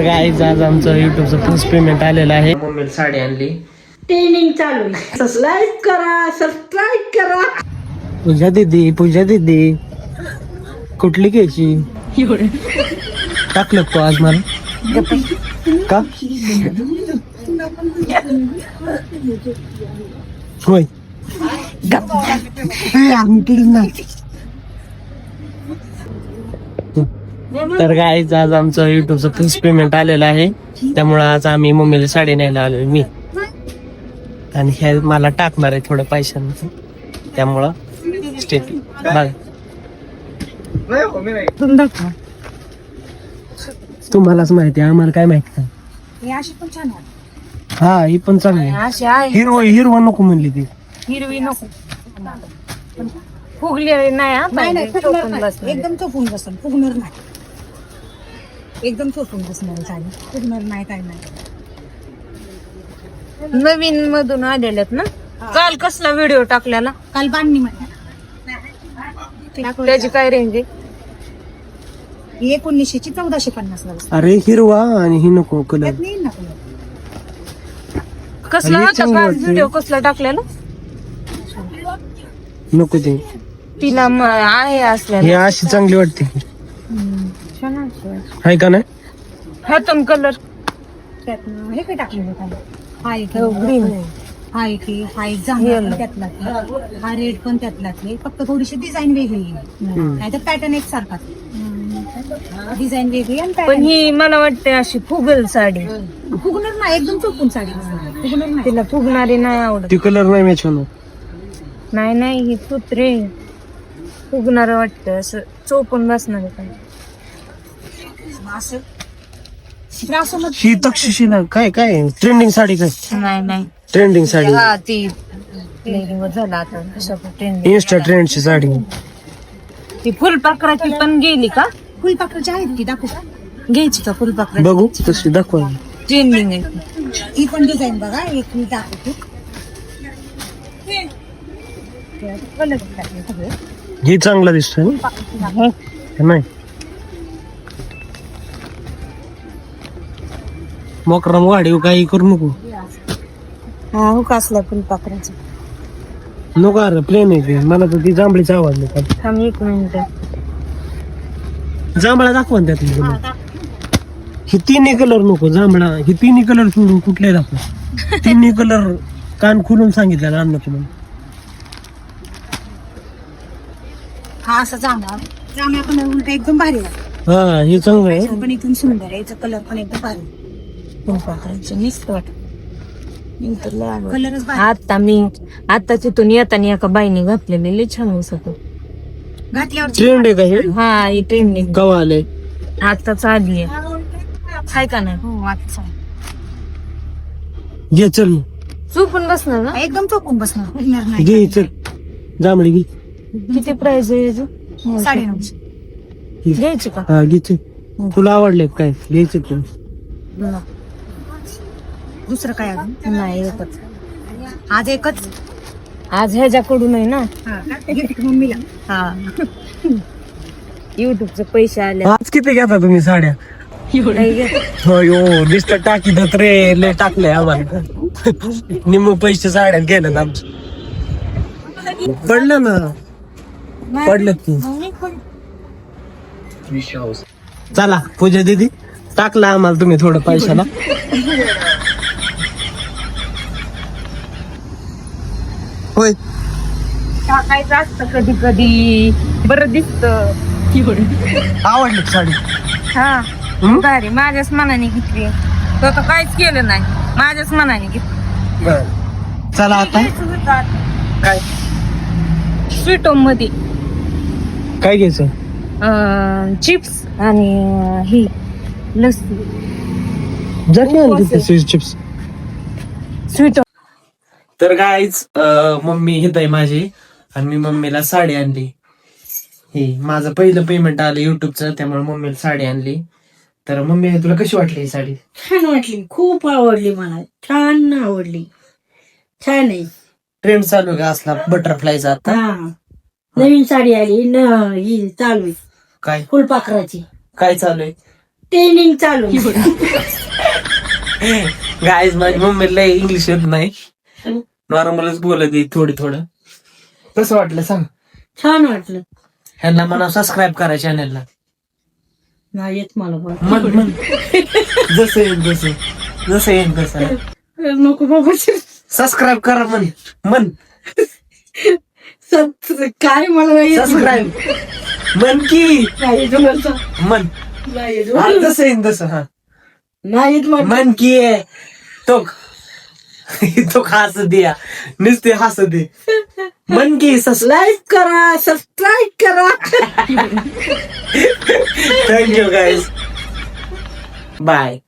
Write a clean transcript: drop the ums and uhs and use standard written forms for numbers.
Guys आज आमचं युट्यूबचं first payment आलेलं आहे. मम्मीला साडी आणली. ट्रेनिंग चालू आहे. लाईक करा, सबस्क्राईब करा. पूजा दीदी कुठली घ्यायची टाकलं तो आज मला का होय तर गाईज आज आमचं युट्यूबचं फर्स्ट पेमेंट आलेलं आहे. त्यामुळं आज आम्ही मम्मीला साडी न्यायला आलोय मी. आणि हे मला टाकणार आहे थोड्या पैशांचं. त्यामुळं स्टेप बघा तुम्हालाच माहिती आहे, आम्हाला काय माहिती आहे. हा ही पण चांगली हिरवा नको म्हणली ती. हिरवी नको फुगलेली नाही एकदम चोपून बसल, फुगणार नाही. एकदम चोपून बसणार साडी, फुगणार नाही. काय नाही, नवीन मधून आलेल्यात ना. काल कसला व्हिडिओ टाकलेला, काल बांधणी मध्ये त्याची काय रेंज आहे? 1900 ची 1450 ला बसली. अरे हिरवा आणि ही नको कलर. त्यात नाही ना कलर. कसला हे होता चांगलं काल वाटतंय. व्हिडिओ कसला टाकलेला? नको ते तिला आहे असल्या हे अशी चांगली वाटते आहे का नाही. ह्यातून कलर त्यातनं हे काय टाकलेलं काय? हा एक ग्रीन हा एक जांभळा त्यातला, हा रेड पण त्यातला. फक्त थोडीशी डिझाईन वेगळी आहे, नाही तर पॅटर्न एक सारखाच. डिझाईन वेगळी आणि पण पॅटर्न ही मला वाटते अशी फुगल साडी. फुगणार नाही, एकदम चोपून साडी फुगणार नाही. तिला फुगणारी नाही आवडत. ती कलर नाही मॅच होणार. नाही ही सुत्रे फुगणार वाटतं, असं चोपून बसणार काय. ही तक्षशिला काय ट्रेंडिंग साडी काय नाही ट्रेंडिंग साडी हा ती झाला आता ट्रेंड. इंस्टा ट्रेंडची साडी. ती फुलपाखराची पण गेली का? फुलपाखराची आहेत की, दाखवू का? घ्यायची का फुलपाखरा? बघू तशी दाखवा. ट्रेंडिंग आहे. ही पण डिझाईन बघा, एक मी दाखवतो. कलर टाकले सगळे. ही चांगला दिसतोय ना? नाही मोकराम वाढीव काही करू नको. हा हो कसला फुलपाखराचा. नको अरे प्लेन आहे ते. मला तर ती जांभळीच आवडली. थांब एक मिनिट. जांभळा दाखवा ना त्यातली कलर. ही तिन्ही कलर नको, जांभळा ही तिन्ही कलर सोडून कुठले दाखवा. तिन्ही कलर कान खुलून सांगितलं अन्न तुम्हाला. हा असा जांभळा पण उलट एकदम भारी आहे. हा हे चांगलं आहे. पण एकदम सुंदर आहे, याचा कलर पण एकदम भारी. फुलपाखराचं मस्त वाटत. कलरच भारी. आता तिथून येताना एका बाईने घातलेले लय छान दिसत. घातल्यावर ट्रेंड आहे का हे? हा ही ट्रेंडिंग कवा आलंय? आताच आली आहे का नाही? हो आता घे चल चुकून बसणार ना. एकदम चोपून बसणार, फुगणार नाही. घे चल जांभळी घे. किती प्राइस आहे याची? 950. घ्यायची का? हा घे चल. तुला आवडले काय घ्यायचं तू? दुसरं काय अजून? नाही एकच. आज एकच. आज ह्याच्याकडून आहे ना. गिफ्ट मम्मीला. हा युट्यूबचे पैसे आले. आज किती घेता तुम्ही साड्या? हो यो दिसत टाकी देत रे. लय टाकले आम्हाला. निम्म पैसे साड्यात गेले आमचे. पडलं ना पडलं की. चला पूजा दीदी टाकला आम्हाला तुम्ही थोडं पैशाला. होय टाकायचं असतं कधी कधी, बरं दिसत. आवडली का साडी? हा भारी. माझ्याच मनाने घेतली. तो तर काहीच केलं नाही, माझ्याच मनाने घेतली. बर चला आता काय स्वीट होम मध्ये काय घ्यायचं? चिप्स आणि ही लस्सी. चिप्स. स्वीट. तर गाईच मम्मी हित आहे माझी आणि मी मम्मीला साडी आणली. हे माझं पहिलं पेमेंट आलं युट्यूबचं, त्यामुळे मम्मीला साडी आणली. तर मम्मी तुला कशी वाटली ही साडी? छान वाटली, खूप आवडली मला. छान आवडली, छान आहे. ट्रेंड चालू आहे का असला बटरफ्लायचा आता? नवीन साडी आली ही चालू आहे काय फुलपाखराची. काय चालू आहे? ट्रेनिंग चालू. गाईज माझी मम्मीला इंग्लिश येत नाही, नॉर्मलच बोलत आहे थोडं. कसं वाटलं सांग. छान वाटलं. ह्यांना म्हणा सबस्क्राईब करा चॅनलला. नाही येत मला पण. मन जसं येईल तसं नको बाबा. सबस्क्राईब करा मन काय मला नाही येत. सबस्क्राईब मन की नाही येत मला. मन नाही येत. हा, जसं येईल तसं. हा नाही येत मला. मन की आहे तो हस दिया नुसते हस दे. मन की लाईक करा, सबस्क्राईब करा. Thank you guys, bye.